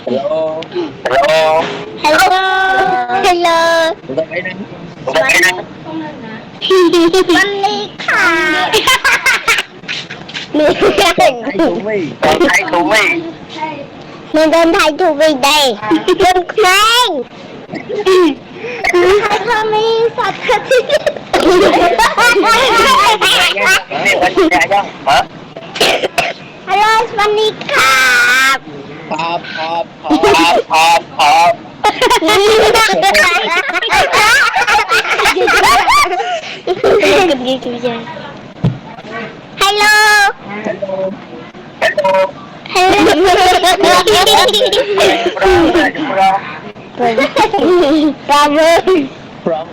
Hello. Hello. Hello. Hello. Chúng ta thấy nè. Văn Ly Khả. Con thấy thú vị. Con thấy thú vị. Mình con thấy thú vị đây. Con khoan. Hai thơm đi sạch thật. Hello, Văn Ly Khả. ครับครับครับ Hello. Hello. From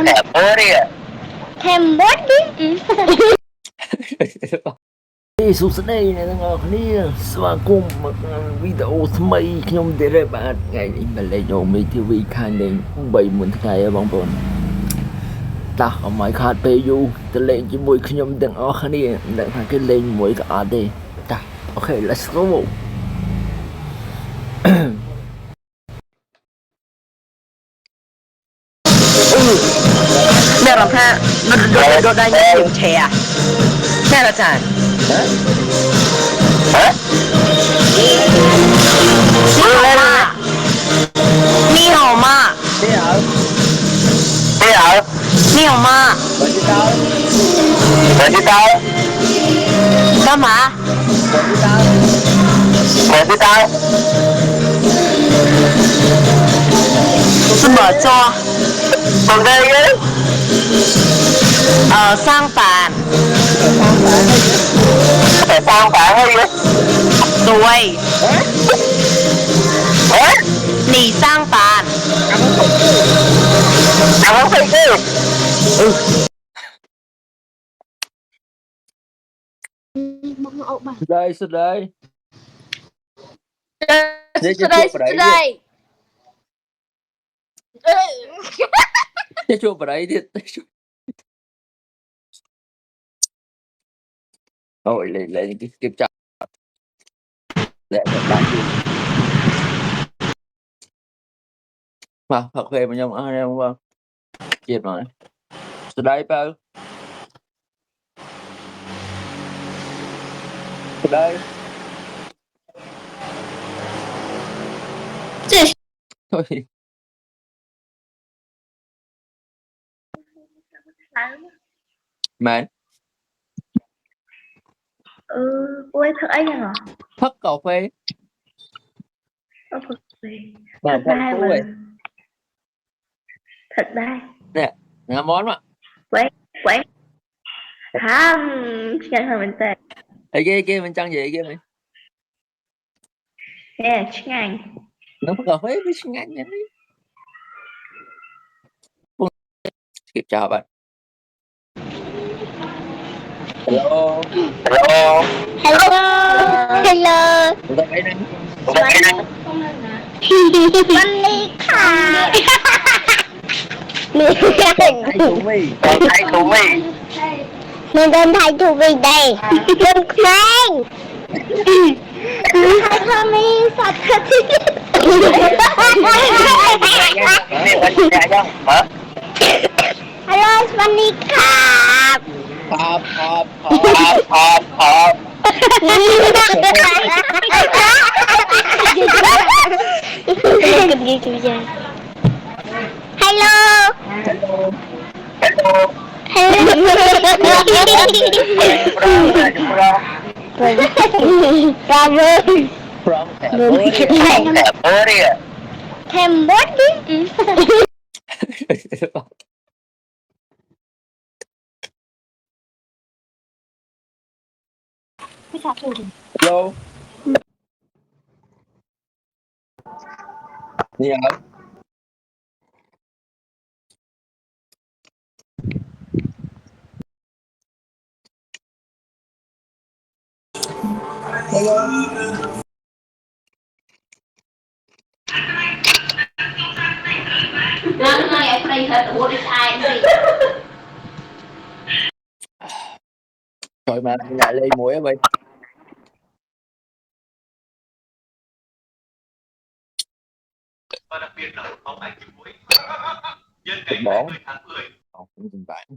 Cambodia. Cambodia. សួស្តីអ្នកទាំងអស់គ្នាស្វាគមន៍មកវីដេអូថ្មីខ្ញុំទៀតហើយបាទថ្ងៃនេះមកលេងអូមី TV ខាងលេង3មុនថ្ងៃហើយបងប្អូនតោះអមឲ្យខាតពេលយូរទៅលេងជាមួយខ្ញុំទាំងអស់គ្នាមិនដឹងថាគេលេងមួយក៏អត់ទេតោះអូខេ let's go អ្នករំថាដុតដៃញ៉ាំជាងឆែអ្នករចា你好吗？你好你好吗？我知道干嘛？我知道怎么做？我这个上班。上班而已对，你上班。我会去đây xuất đây đây. Cái chụp ở đấy thì rồi lấy cái kiểm tra để bạn mà thật về mà nhau ai em không kịp rồi từ đây bao từ đây thôi mẹ Ôi thật ấy hả? phất cà phê Thật đây mà mà. Thật đây. nè là món mà Quán hả? Chẳng hạn mình tệ. ở kia mình chăng gì kia mày Nè, chứ ngành. nó phất cà phê với xin anh nhỉ kịp chào bạn hello Hello. chúng ta thấy nè Văn Ly Khả. con thấy thú vị Mình con thấy thú vị đây. Con khoan. Hai thơm đi sạch thật. Hello, Văn Ly Khả. ครับครับHello. from Cambodia Cambodia. hello đi hả hello trời mà lại lên mũi á vậy và đặc biệt là bóng ảnh chụp cuối nhân Chụp ngày bóng 20 tháng 10. cũng tình bạn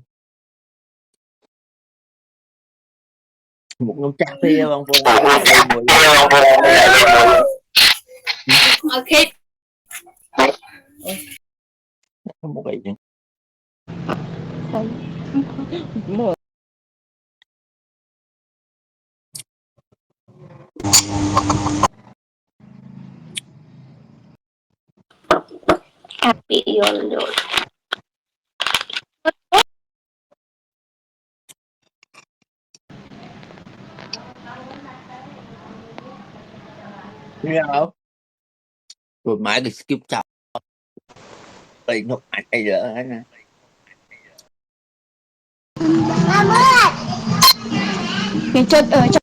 một nắm cà phê bang pon đây mùi Ok. không một cái gì Một Happy yolo. nghe không rồi mãi cái skip chọc đây nó ai cái giờ nè Mama. cái chân ở trong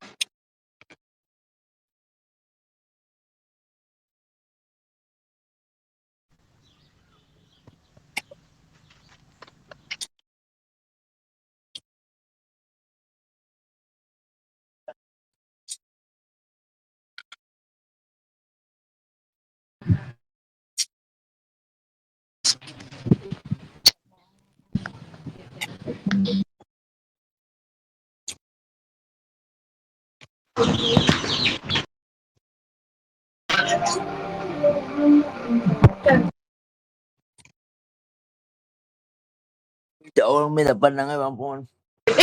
chỗ mới là bên đang cái bang pon เ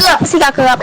กือบสิกาเกือบ